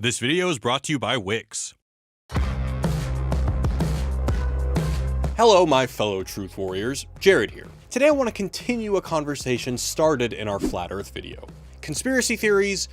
This video is brought to you by Wix. Hello, my fellow truth warriors, Jared here. Today I want to continue a conversation started in our Flat Earth video. Conspiracy theories,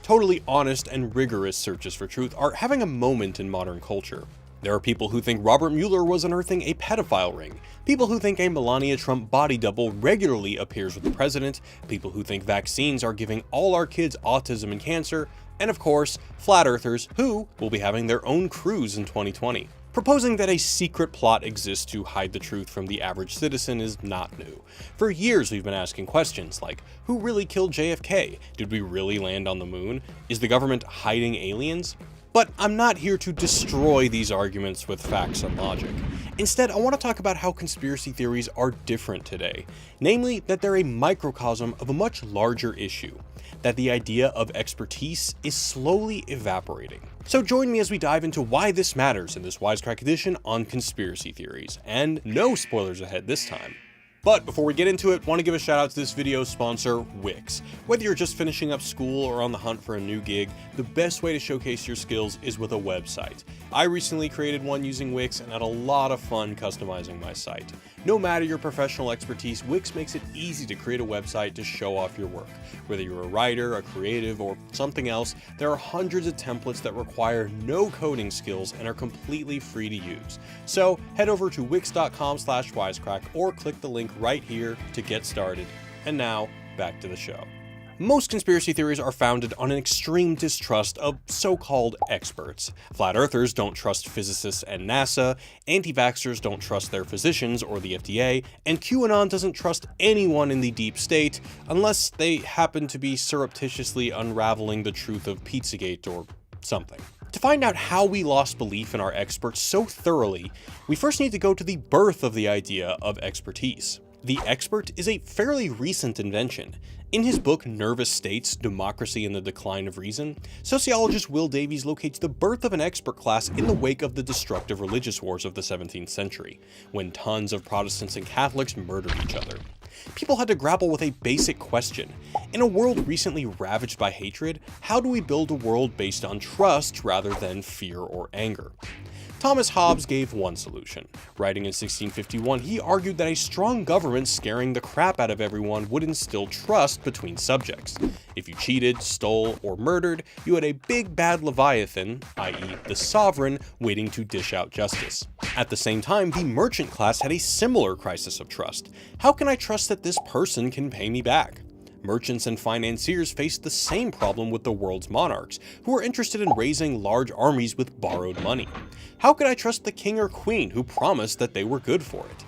totally honest and rigorous searches for truth are having a moment in modern culture. There are people who think Robert Mueller was unearthing a pedophile ring, people who think a Melania Trump body double regularly appears with the president, people who think vaccines are giving all our kids autism and cancer, and of course, flat earthers who will be having their own cruise in 2020. Proposing that a secret plot exists to hide the truth from the average citizen is not new. For years we've been asking questions like, who really killed JFK? Did we really land on the moon? Is the government hiding aliens? But I'm not here to destroy these arguments with facts and logic. Instead, I want to talk about how conspiracy theories are different today. Namely, that they're a microcosm of a much larger issue. That the idea of expertise is slowly evaporating. So join me as we dive into why this matters in this Wisecrack edition on conspiracy theories. And no spoilers ahead this time. But before we get into it, want to give a shout out to this video's sponsor, Wix. Whether you're just finishing up school or on the hunt for a new gig, the best way to showcase your skills is with a website. I recently created one using Wix and had a lot of fun customizing my site. No matter your professional expertise, Wix makes it easy to create a website to show off your work. Whether you're a writer, a creative, or something else, there are hundreds of templates that require no coding skills and are completely free to use. So head over to wix.com/wisecrack or click the link right here to get started. And now, back to the show. Most conspiracy theories are founded on an extreme distrust of so-called experts. Flat earthers don't trust physicists and NASA, anti-vaxxers don't trust their physicians or the FDA, and QAnon doesn't trust anyone in the deep state unless they happen to be surreptitiously unraveling the truth of Pizzagate or something. To find out how we lost belief in our experts so thoroughly, we first need to go to the birth of the idea of expertise. The expert is a fairly recent invention. In his book Nervous States, Democracy and the Decline of Reason, sociologist Will Davies locates the birth of an expert class in the wake of the destructive religious wars of the 17th century, when tons of Protestants and Catholics murdered each other. People had to grapple with a basic question. In a world recently ravaged by hatred, how do we build a world based on trust rather than fear or anger? Thomas Hobbes gave one solution. Writing in 1651, he argued that a strong government scaring the crap out of everyone would instill trust between subjects. If you cheated, stole, or murdered, you had a big bad Leviathan, i.e. the sovereign, waiting to dish out justice. At the same time, the merchant class had a similar crisis of trust. How can I trust that this person can pay me back? Merchants and financiers faced the same problem with the world's monarchs, who were interested in raising large armies with borrowed money. How could I trust the king or queen who promised that they were good for it?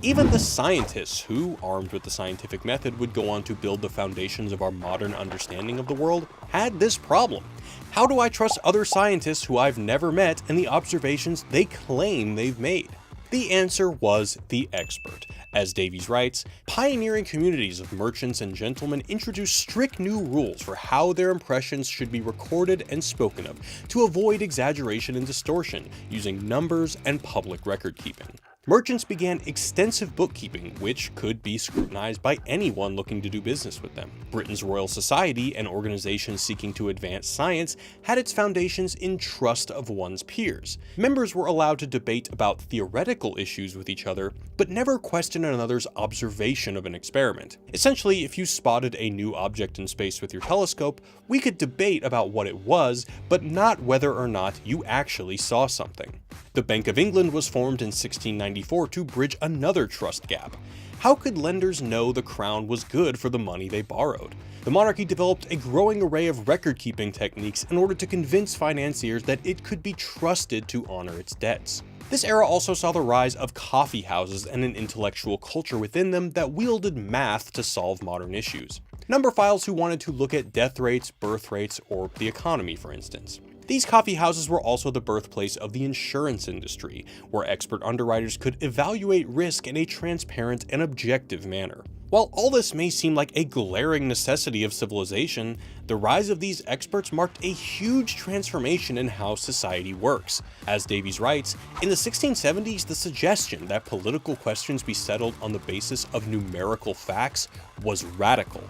Even the scientists who, armed with the scientific method, would go on to build the foundations of our modern understanding of the world, had this problem. How do I trust other scientists who I've never met and the observations they claim they've made? The answer was the expert. As Davies writes, pioneering communities of merchants and gentlemen introduced strict new rules for how their impressions should be recorded and spoken of, to avoid exaggeration and distortion, using numbers and public record keeping. Merchants began extensive bookkeeping, which could be scrutinized by anyone looking to do business with them. Britain's Royal Society, an organization seeking to advance science, had its foundations in trust of one's peers. Members were allowed to debate about theoretical issues with each other, but never question another's observation of an experiment. Essentially, if you spotted a new object in space with your telescope, we could debate about what it was, but not whether or not you actually saw something. The Bank of England was formed in 1694 to bridge another trust gap. How could lenders know the crown was good for the money they borrowed? The monarchy developed a growing array of record-keeping techniques in order to convince financiers that it could be trusted to honor its debts. This era also saw the rise of coffee houses and an intellectual culture within them that wielded math to solve modern issues. Numberphile who wanted to look at death rates, birth rates, or the economy, for instance. These coffee houses were also the birthplace of the insurance industry, where expert underwriters could evaluate risk in a transparent and objective manner. While all this may seem like a glaring necessity of civilization, the rise of these experts marked a huge transformation in how society works. As Davies writes, in the 1670s, the suggestion that political questions be settled on the basis of numerical facts was radical.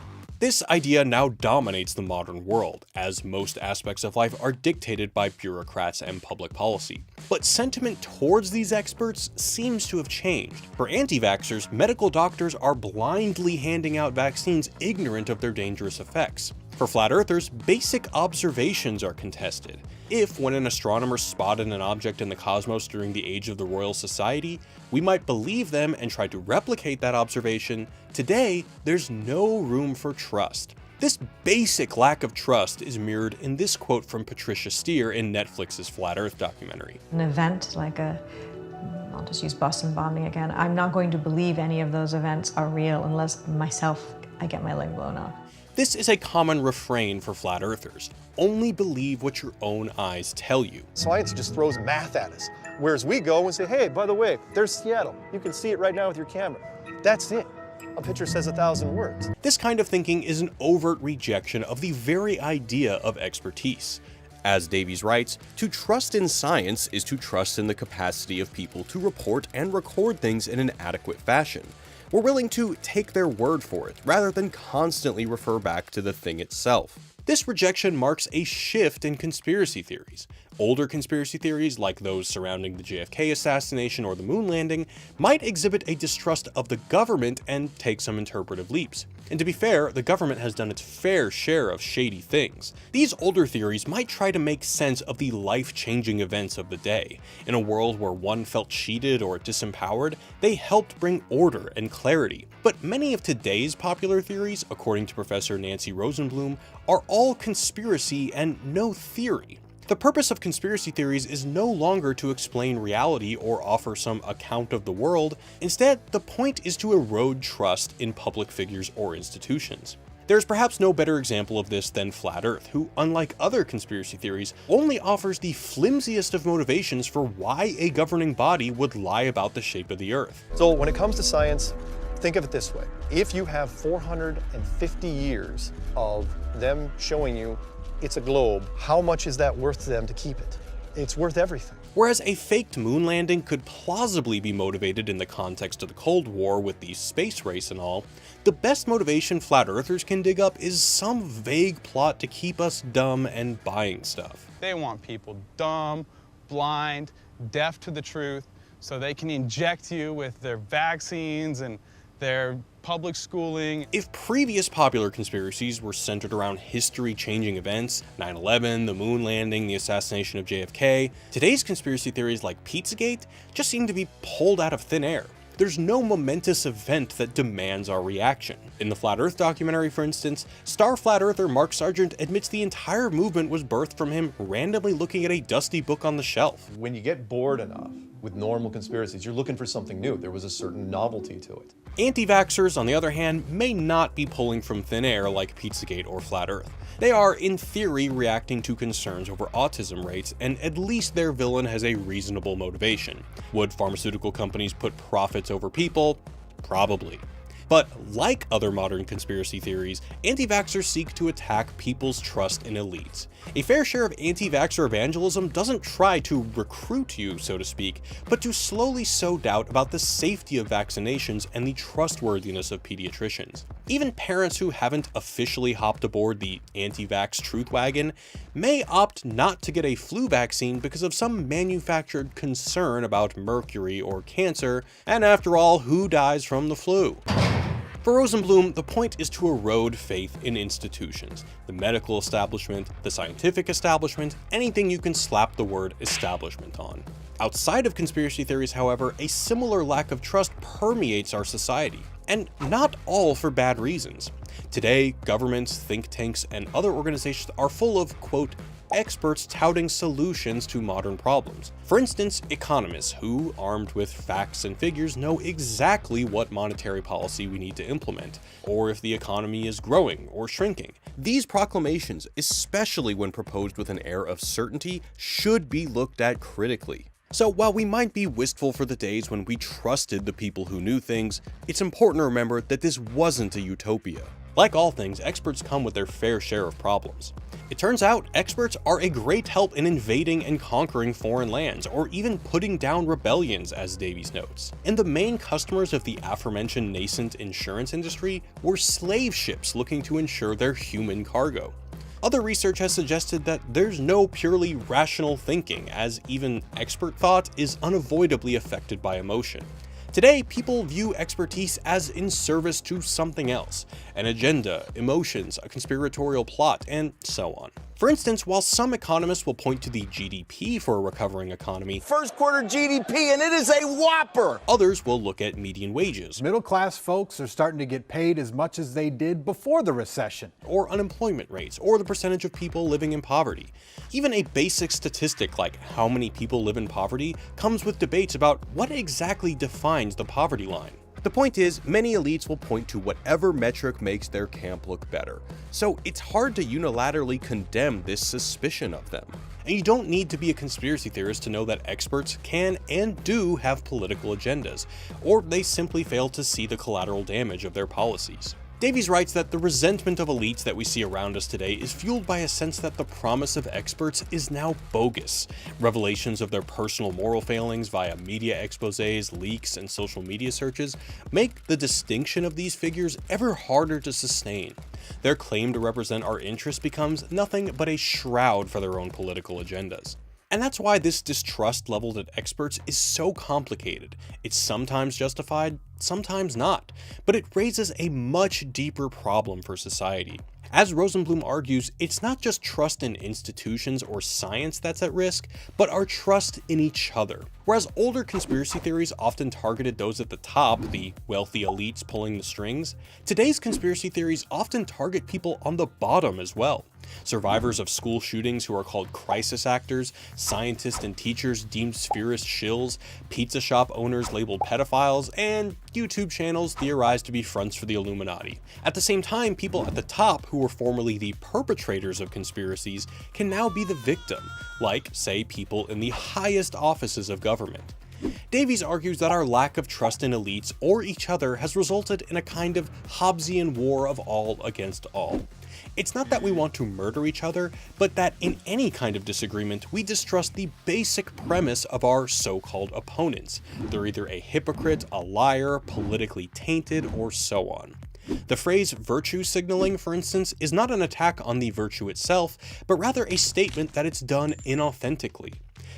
This idea now dominates the modern world, as most aspects of life are dictated by bureaucrats and public policy. But sentiment towards these experts seems to have changed. For anti-vaxxers, medical doctors are blindly handing out vaccines ignorant of their dangerous effects. For flat earthers, basic observations are contested. If, when an astronomer spotted an object in the cosmos during the age of the Royal Society, we might believe them and try to replicate that observation, today there's no room for trust. This basic lack of trust is mirrored in this quote from Patricia Steere in Netflix's Flat Earth documentary. An event like I'll just use Boston bombing again, I'm not going to believe any of those events are real unless I get my leg blown off. This is a common refrain for flat earthers. Only believe what your own eyes tell you. Science just throws math at us, whereas we go and say, hey, by the way, there's Seattle. You can see it right now with your camera. That's it. A picture says 1,000 words. This kind of thinking is an overt rejection of the very idea of expertise. As Davies writes, to trust in science is to trust in the capacity of people to report and record things in an adequate fashion. We're willing to take their word for it, rather than constantly refer back to the thing itself. This rejection marks a shift in conspiracy theories. Older conspiracy theories, like those surrounding the JFK assassination or the moon landing, might exhibit a distrust of the government and take some interpretive leaps. And to be fair, the government has done its fair share of shady things. These older theories might try to make sense of the life-changing events of the day. In a world where one felt cheated or disempowered, they helped bring order and clarity. But many of today's popular theories, according to Professor Nancy Rosenblum, are all conspiracy and no theory. The purpose of conspiracy theories is no longer to explain reality or offer some account of the world. Instead, the point is to erode trust in public figures or institutions. There's perhaps no better example of this than Flat Earth, who, unlike other conspiracy theories, only offers the flimsiest of motivations for why a governing body would lie about the shape of the Earth. So when it comes to science, think of it this way. If you have 450 years of them showing you it's a globe, how much is that worth to them to keep it? It's worth everything. Whereas a faked moon landing could plausibly be motivated in the context of the Cold War with the space race and all, the best motivation flat earthers can dig up is some vague plot to keep us dumb and buying stuff. They want people dumb, blind, deaf to the truth, so they can inject you with their vaccines and their public schooling. If previous popular conspiracies were centered around history-changing events, 9/11, the moon landing, the assassination of JFK, today's conspiracy theories like Pizzagate just seem to be pulled out of thin air. There's no momentous event that demands our reaction. In the Flat Earth documentary, for instance, star flat earther Mark Sargent admits the entire movement was birthed from him randomly looking at a dusty book on the shelf. When you get bored enough with normal conspiracies, you're looking for something new. There was a certain novelty to it. Anti-vaxxers, on the other hand, may not be pulling from thin air like Pizzagate or Flat Earth. They are, in theory, reacting to concerns over autism rates, and at least their villain has a reasonable motivation. Would pharmaceutical companies put profits over people? Probably. But like other modern conspiracy theories, anti-vaxxers seek to attack people's trust in elites. A fair share of anti-vaxxer evangelism doesn't try to recruit you, so to speak, but to slowly sow doubt about the safety of vaccinations and the trustworthiness of pediatricians. Even parents who haven't officially hopped aboard the anti-vax truth wagon may opt not to get a flu vaccine because of some manufactured concern about mercury or cancer, and after all, who dies from the flu? For Rosenblum, the point is to erode faith in institutions, the medical establishment, the scientific establishment, anything you can slap the word establishment on. Outside of conspiracy theories, however, a similar lack of trust permeates our society, and not all for bad reasons. Today, governments, think tanks, and other organizations are full of, quote, experts touting solutions to modern problems. For instance, economists who, armed with facts and figures, know exactly what monetary policy we need to implement, or if the economy is growing or shrinking. These proclamations, especially when proposed with an air of certainty, should be looked at critically. So while we might be wistful for the days when we trusted the people who knew things, it's important to remember that this wasn't a utopia. Like all things, experts come with their fair share of problems. It turns out experts are a great help in invading and conquering foreign lands, or even putting down rebellions, as Davies notes. And the main customers of the aforementioned nascent insurance industry were slave ships looking to insure their human cargo. Other research has suggested that there's no purely rational thinking, as even expert thought is unavoidably affected by emotion. Today, people view expertise as in service to something else, an agenda, emotions, a conspiratorial plot, and so on. For instance, while some economists will point to the GDP for a recovering economy, first quarter GDP, and it is a whopper! Others will look at median wages, Middle-class folks are starting to get paid as much as they did before the recession. or unemployment rates, or the percentage of people living in poverty. Even a basic statistic like how many people live in poverty comes with debates about what exactly defines the poverty line. The point is, many elites will point to whatever metric makes their camp look better, so it's hard to unilaterally condemn this suspicion of them. And you don't need to be a conspiracy theorist to know that experts can and do have political agendas, or they simply fail to see the collateral damage of their policies. Davies writes that the resentment of elites that we see around us today is fueled by a sense that the promise of experts is now bogus. Revelations of their personal moral failings via media exposés, leaks, and social media searches make the distinction of these figures ever harder to sustain. Their claim to represent our interests becomes nothing but a shroud for their own political agendas. And that's why this distrust leveled at experts is so complicated. It's sometimes justified, sometimes not, but it raises a much deeper problem for society. As Rosenblum argues, it's not just trust in institutions or science that's at risk, but our trust in each other. Whereas older conspiracy theories often targeted those at the top, the wealthy elites pulling the strings, today's conspiracy theories often target people on the bottom as well. Survivors of school shootings who are called crisis actors, scientists and teachers deemed spherist shills, pizza shop owners labeled pedophiles, and YouTube channels theorized to be fronts for the Illuminati. At the same time, people at the top who were formerly the perpetrators of conspiracies can now be the victim, like, say, people in the highest offices of government. Davies argues that our lack of trust in elites or each other has resulted in a kind of Hobbesian war of all against all. It's not that we want to murder each other, but that in any kind of disagreement, we distrust the basic premise of our so-called opponents. They're either a hypocrite, a liar, politically tainted, or so on. The phrase virtue signaling, for instance, is not an attack on the virtue itself, but rather a statement that it's done inauthentically.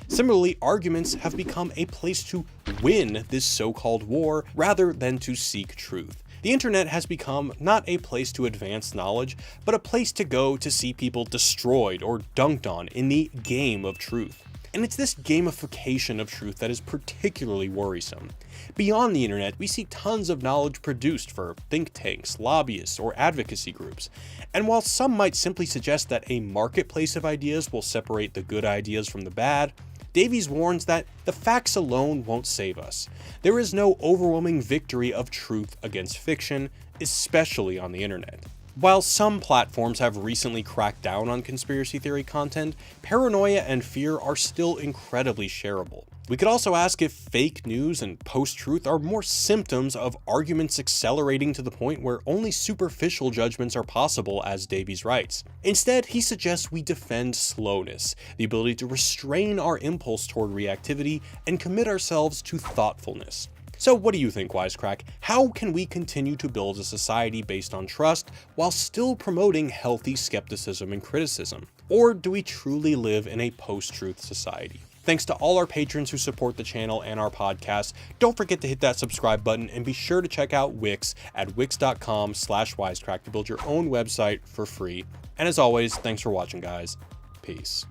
Similarly, arguments have become a place to win this so-called war rather than to seek truth. The internet has become not a place to advance knowledge, but a place to go to see people destroyed or dunked on in the game of truth. And it's this gamification of truth that is particularly worrisome. Beyond the internet, we see tons of knowledge produced for think tanks, lobbyists, or advocacy groups. And while some might simply suggest that a marketplace of ideas will separate the good ideas from the bad, Davies warns that the facts alone won't save us. There is no overwhelming victory of truth against fiction, especially on the internet. While some platforms have recently cracked down on conspiracy theory content, paranoia and fear are still incredibly shareable. We could also ask if fake news and post-truth are more symptoms of arguments accelerating to the point where only superficial judgments are possible, as Davies writes. Instead, he suggests we defend slowness, the ability to restrain our impulse toward reactivity and commit ourselves to thoughtfulness. So what do you think, Wisecrack? How can we continue to build a society based on trust while still promoting healthy skepticism and criticism? Or do we truly live in a post-truth society? Thanks to all our patrons who support the channel and our podcast. Don't forget to hit that subscribe button and be sure to check out Wix at wix.com/wisecrack to build your own website for free. And as always, thanks for watching, guys. Peace.